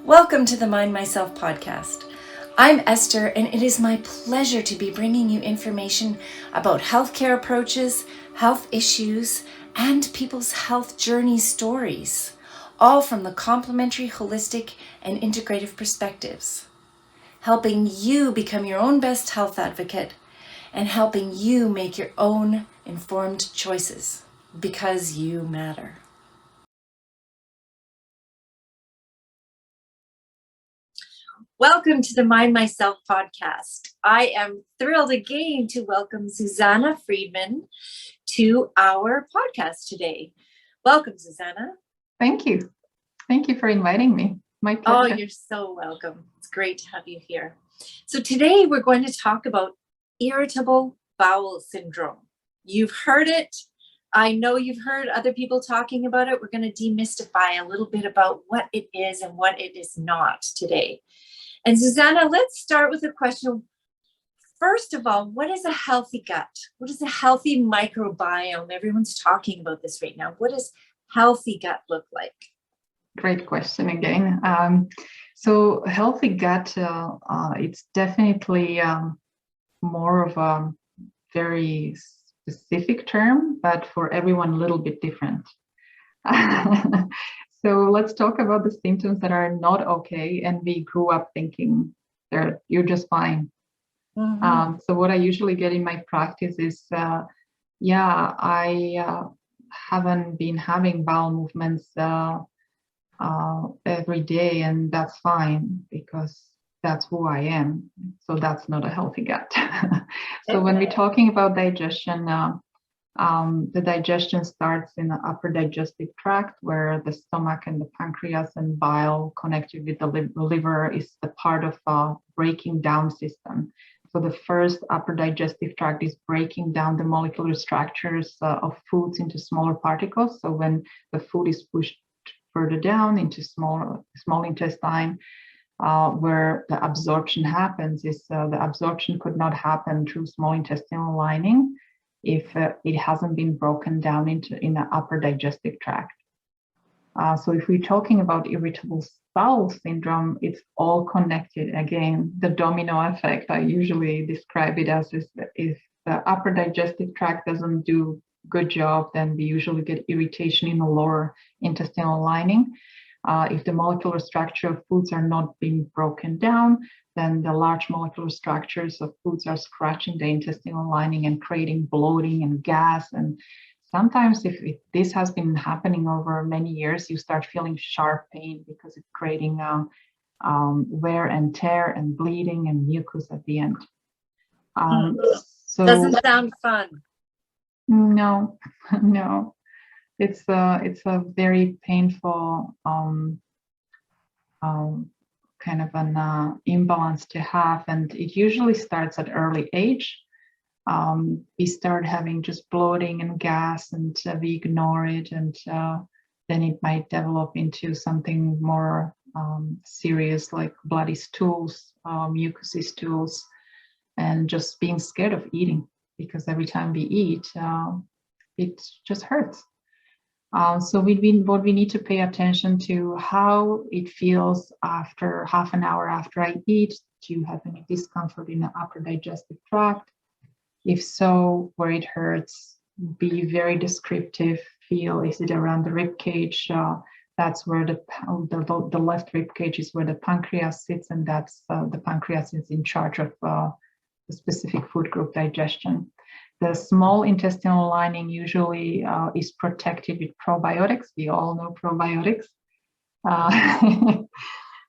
Welcome to the Mind Myself podcast. I'm Esther, and it is my pleasure to be bringing you information about healthcare approaches, health issues, and people's health journey stories, all from the complementary, holistic, and integrative perspectives, helping you become your own best health advocate and helping you make your own informed choices because you matter. Welcome to the Mind Myself podcast. I am thrilled again to welcome Susanna Friedman to our podcast today. Welcome, Susanna. Thank you. Thank you for inviting me. My pleasure. Oh, you're so welcome. It's great to have you here. So today we're going to talk about irritable bowel syndrome. You've heard it. I know you've heard other people talking about it. We're going to demystify a little bit about what it is and what it is not today. And Susanna, let's start with a question. First of all, what is a healthy gut? What is a healthy microbiome? Everyone's talking about this right now. What does healthy gut look like? Great question again. So healthy gut, it's definitely more of a very specific term, but for everyone a little bit different. So let's talk about the symptoms that are not okay, and we grew up thinking you're just fine. Mm-hmm. So what I usually get in my practice is, I haven't been having bowel movements every day, and that's fine because that's who I am. So that's not a healthy gut. So when we're talking about digestion, the digestion starts in the upper digestive tract, where the stomach and the pancreas and bile connected with the liver is the part of breaking down system. So the first upper digestive tract is breaking down the molecular structures of foods into smaller particles. So when the food is pushed further down into small intestine, where the absorption happens, is the absorption could not happen through small intestinal lining if it hasn't been broken down in the upper digestive tract. So if we're talking about irritable bowel syndrome, it's all connected. Again, the domino effect, I usually describe it as, is if the upper digestive tract doesn't do a good job, then we usually get irritation in the lower intestinal lining. If the molecular structure of foods are not being broken down, then the large molecular structures of foods are scratching the intestinal lining and creating bloating and gas. And sometimes if this has been happening over many years, you start feeling sharp pain because it's creating wear and tear and bleeding and mucus at the end. So doesn't sound fun. No. It's a very painful kind of an imbalance to have, and it usually starts at early age. We start having just bloating and gas, and we ignore it, and then it might develop into something more serious, like bloody stools, mucousy stools, and just being scared of eating, because every time we eat, it just hurts. So what we need to pay attention to how it feels after half an hour after I eat. Do you have any discomfort in the upper digestive tract? If so, where it hurts, be very descriptive. Feel, is it around the rib cage? That's where the left rib cage is where the pancreas sits, and that's the pancreas is in charge of the specific food group digestion. The small intestinal lining usually is protected with probiotics. We all know probiotics.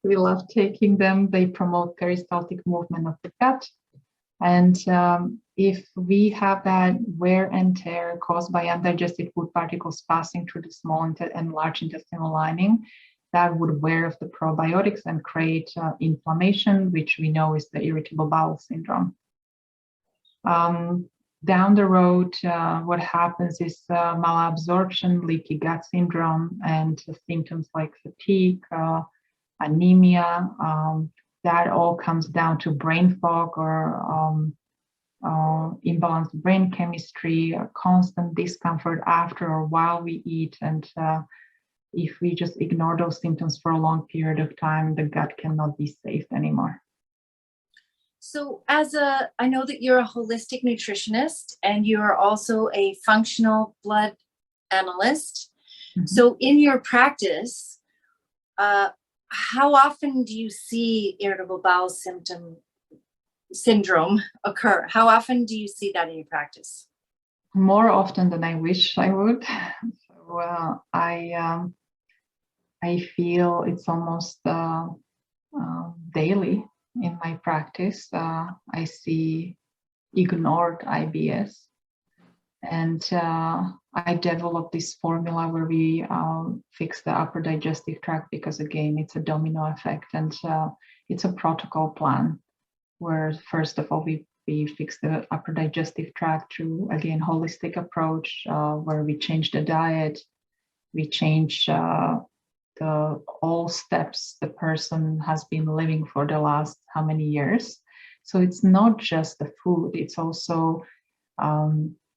We love taking them. They promote peristaltic movement of the gut. And if we have that wear and tear caused by undigested food particles passing through the small and large intestinal lining, that would wear off the probiotics and create inflammation, which we know is the irritable bowel syndrome. Down the road, what happens is malabsorption, leaky gut syndrome, and symptoms like fatigue, anemia. That all comes down to brain fog or imbalanced brain chemistry, constant discomfort after or while we eat, and if we just ignore those symptoms for a long period of time, the gut cannot be safe anymore. So I know that you're a holistic nutritionist and you're also a functional blood analyst. Mm-hmm. So in your practice, how often do you see irritable bowel syndrome occur? How often do you see that in your practice? More often than I wish I would. So I feel it's almost daily in my practice. I see ignored IBS, and I developed this formula where we fix the upper digestive tract, because again, it's a domino effect, and it's a protocol plan where first of all we fix the upper digestive tract through, again, holistic approach, where we change the diet, we change the all steps the person has been living for the last how many years. So it's not just the food, it's also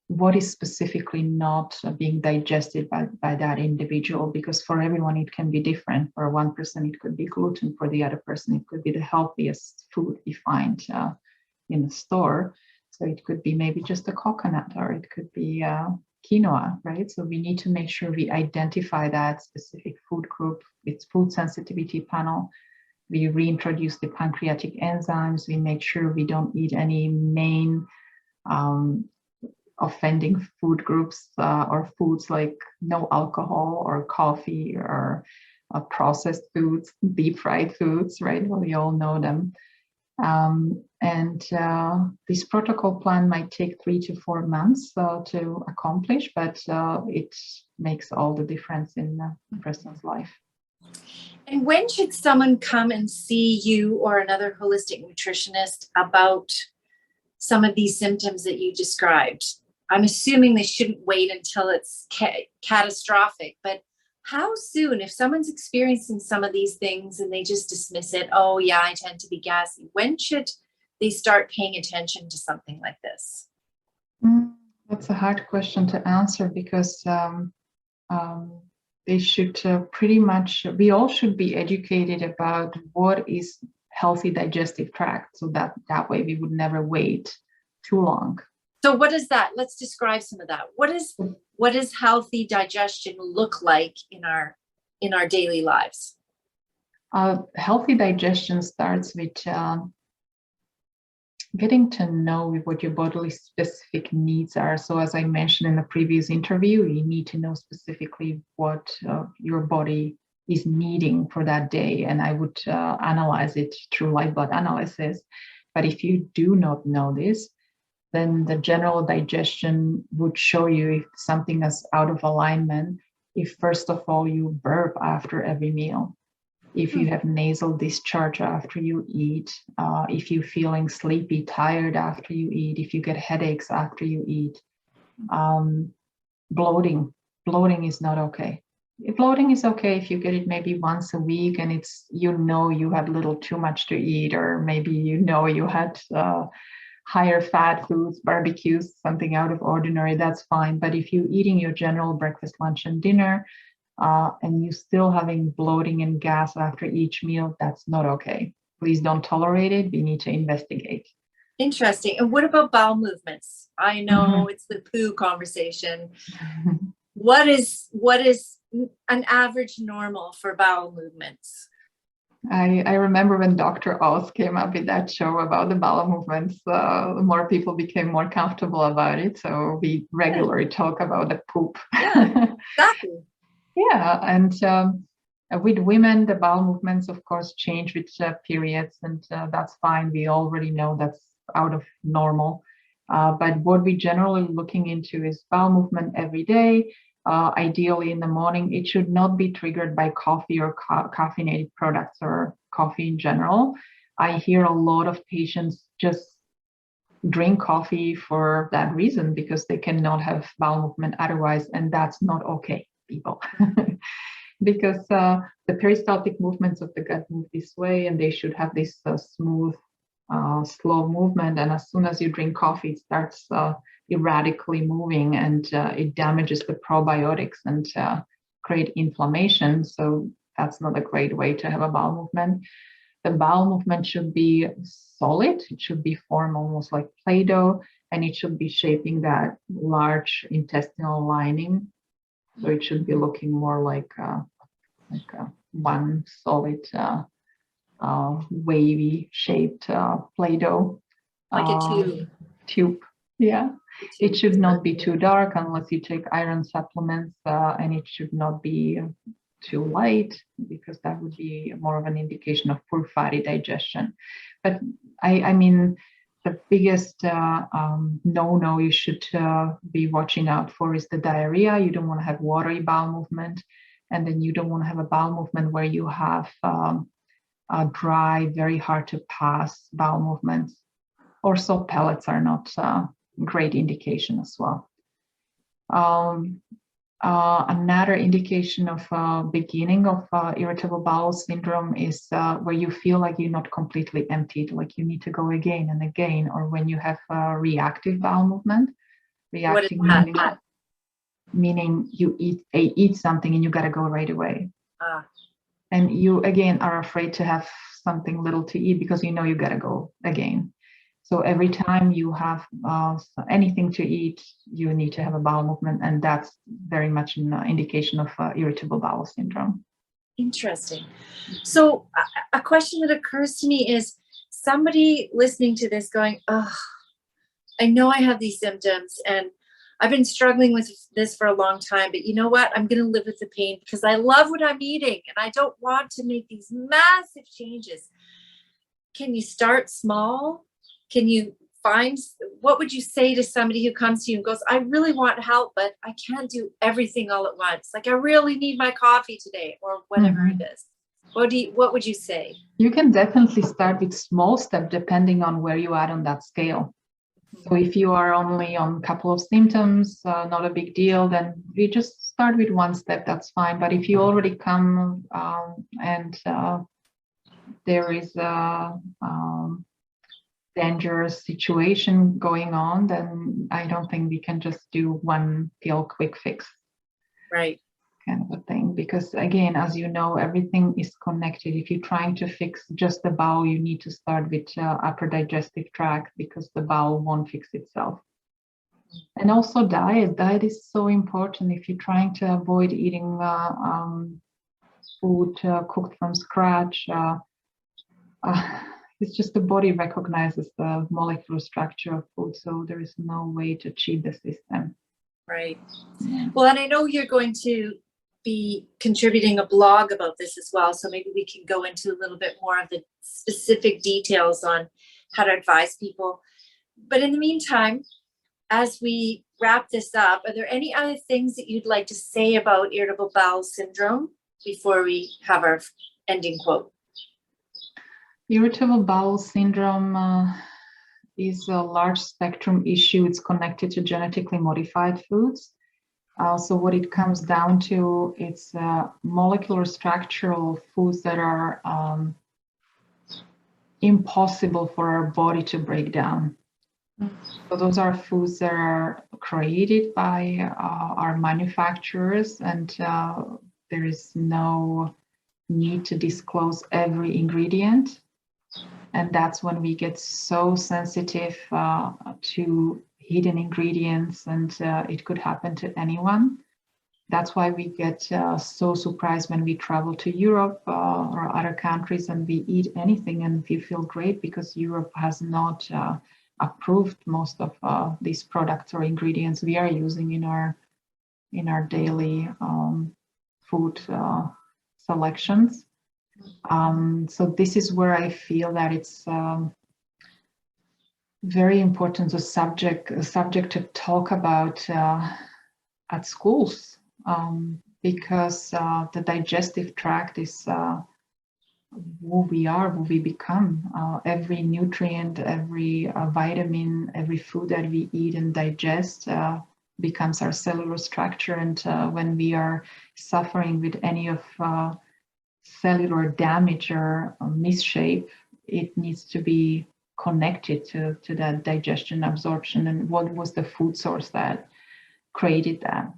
what is specifically not being digested by that individual, because for everyone it can be different. For one person it could be gluten, for the other person it could be the healthiest food we find in the store. So it could be maybe just a coconut, or it could be quinoa, right? So we need to make sure we identify that specific food group. It's food sensitivity panel. We reintroduce the pancreatic enzymes. We make sure we don't eat any main offending food groups or foods like no alcohol or coffee or processed foods, deep fried foods, right? Well, we all know them. And this protocol plan might take 3 to 4 months to accomplish, but it makes all the difference in the person's life. And when should someone come and see you or another holistic nutritionist about some of these symptoms that you described? I'm assuming they shouldn't wait until it's catastrophic, but how soon, if someone's experiencing some of these things and they just dismiss it, oh yeah, I tend to be gassy, when should they start paying attention to something like this? That's a hard question to answer, because they should pretty much, we all should be educated about what is healthy digestive tract, so that way we would never wait too long. So what is that? Let's describe some of that. What does healthy digestion look like in our daily lives? Healthy digestion starts with getting to know what your bodily specific needs are. So as I mentioned in the previous interview, you need to know specifically what your body is needing for that day. And I would analyze it through live blood analysis. But if you do not know this, then the general digestion would show you if something is out of alignment. If first of all you burp after every meal, if you have nasal discharge after you eat, if you're feeling sleepy, tired after you eat, if you get headaches after you eat, bloating is not okay. Bloating is okay if you get it maybe once a week and it's, you had a little too much to eat, or maybe you had higher fat foods, barbecues, something out of ordinary, that's fine. But if you're eating your general breakfast, lunch, and dinner, and you're still having bloating and gas after each meal, that's not okay. Please don't tolerate it. We need to investigate. Interesting. And what about bowel movements? I know it's the poo conversation. What is an average normal for bowel movements? I remember when Dr. Oz came up with that show about the bowel movements, more people became more comfortable about it. So we regularly talk about the poop. Yeah, exactly. Yeah, and with women, the bowel movements, of course, change with periods, and that's fine. We already know that's out of normal. But what we generally looking into is bowel movement every day. Ideally in the morning. It should not be triggered by coffee or caffeinated products or coffee in general. I hear a lot of patients just drink coffee for that reason, because they cannot have bowel movement otherwise, and that's not okay, people. Because the peristaltic movements of the gut move this way, and they should have this smooth, slow movement. And as soon as you drink coffee, it starts erratically moving, and it damages the probiotics and create inflammation. So that's not a great way to have a bowel movement. The bowel movement should be solid. It should be formed almost like Play-Doh, and it should be shaping that large intestinal lining. So it should be looking more like one solid wavy shaped Play-Doh. Like a tube. Tube, yeah. It should not be too dark unless you take iron supplements, and it should not be too light, because that would be more of an indication of poor fatty digestion. But I mean, the biggest no-no you should be watching out for is the diarrhea. You don't want to have watery bowel movement, and then you don't want to have a bowel movement where you have a dry, very hard to pass bowel movements. Also, pellets are not a great indication as well. Another indication of beginning of irritable bowel syndrome is where you feel like you're not completely emptied, like you need to go again and again, or when you have reactive bowel movement. Reactive meaning you eat something and you got to go right away. And you again are afraid to have something little to eat because you know you got to go again. So every time you have anything to eat, you need to have a bowel movement, and that's very much an indication of irritable bowel syndrome. Interesting. So a question that occurs to me is somebody listening to this going, oh, I know I have these symptoms and I've been struggling with this for a long time, but you know what? I'm going to live with the pain because I love what I'm eating and I don't want to make these massive changes. Can you start small? Can you find, what would you say to somebody who comes to you and goes, I really want help, but I can't do everything all at once. Like I really need my coffee today or whatever it is. What would you say? You can definitely start with small steps depending on where you are on that scale. So if you are only on a couple of symptoms, not a big deal, then we just start with one step, that's fine. But if you already come and there is a dangerous situation going on, then I don't think we can just do one pill quick fix. Right. Kind of a thing, because again, as you know, everything is connected. If you're trying to fix just the bowel, you need to start with upper digestive tract, because the bowel won't fix itself. And also diet is so important. If you're trying to avoid eating food cooked from scratch, it's just the body recognizes the molecular structure of food, so there is no way to cheat the system. Right. Well, and I know you're going to be contributing a blog about this as well, so maybe we can go into a little bit more of the specific details on how to advise people. But in the meantime, as we wrap this up, are there any other things that you'd like to say about irritable bowel syndrome before we have our ending quote? Irritable bowel syndrome is a large spectrum issue. It's connected to genetically modified foods. So what it comes down to, it's molecular structural foods that are impossible for our body to break down. So those are foods that are created by our manufacturers, and there is no need to disclose every ingredient. And that's when we get so sensitive to hidden ingredients, and it could happen to anyone. That's why we get so surprised when we travel to Europe or other countries and we eat anything and we feel great, because Europe has not approved most of these products or ingredients we are using in our daily food selections. So this is where I feel that it's very important a subject to talk about at schools, because the digestive tract is who we are, who we become. Every nutrient, every vitamin, every food that we eat and digest becomes our cellular structure. And when we are suffering with any of cellular damage or misshape, it needs to be connected to that digestion, absorption, and what was the food source that created that.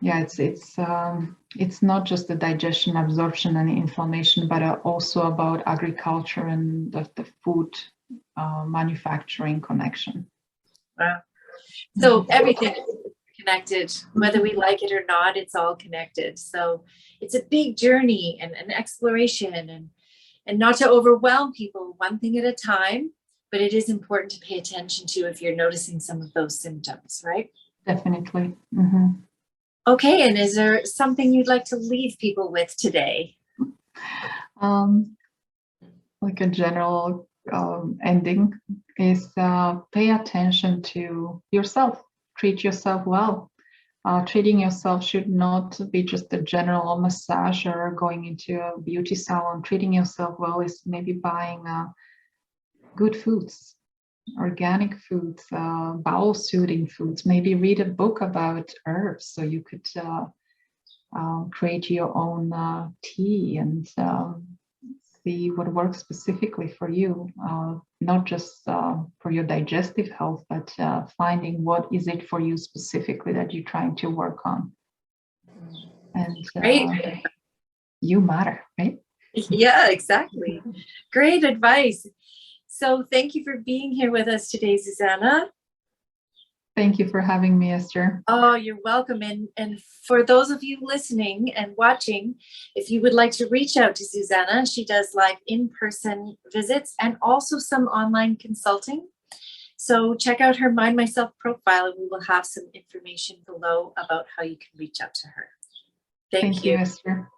Yeah, it's not just the digestion, absorption, and inflammation, but also about agriculture and the food manufacturing connection. Wow. So everything is connected, whether we like it or not, it's all connected. So it's a big journey and an exploration, and not to overwhelm people, one thing at a time, but it is important to pay attention to if you're noticing some of those symptoms, right? Definitely. Okay, and is there something you'd like to leave people with today? Like a general ending is pay attention to yourself. Treat yourself well. Treating yourself should not be just a general massage or going into a beauty salon. Treating yourself well is maybe buying good foods, organic foods, bowel soothing foods. Maybe read a book about herbs so you could create your own tea and see what works specifically for you, not just for your digestive health, but finding what is it for you specifically that you're trying to work on. And you matter, right? Yeah, exactly. Great advice. So thank you for being here with us today, Susanna. Thank you for having me, Esther. Oh, you're welcome. And for those of you listening and watching, if you would like to reach out to Susanna, she does live in-person visits and also some online consulting. So check out her Mind Myself profile, and we will have some information below about how you can reach out to her. Thank you, Esther.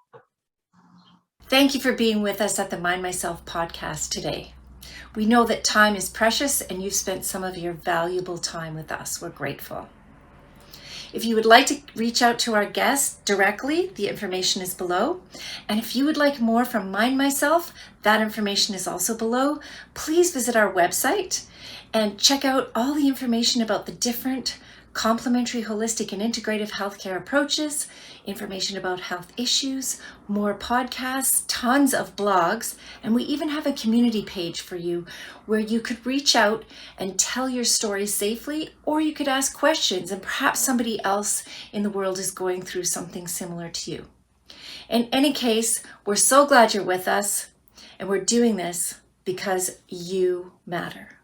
Thank you for being with us at the Mind Myself podcast today. We know that time is precious and you've spent some of your valuable time with us. We're grateful. If you would like to reach out to our guest directly, the information is below. And if you would like more from Mind Myself, that information is also below. Please visit our website and check out all the information about the different complementary, holistic, and integrative healthcare approaches, information about health issues, more podcasts, tons of blogs, and we even have a community page for you where you could reach out and tell your story safely, or you could ask questions and perhaps somebody else in the world is going through something similar to you. In any case, we're so glad you're with us, and we're doing this because you matter.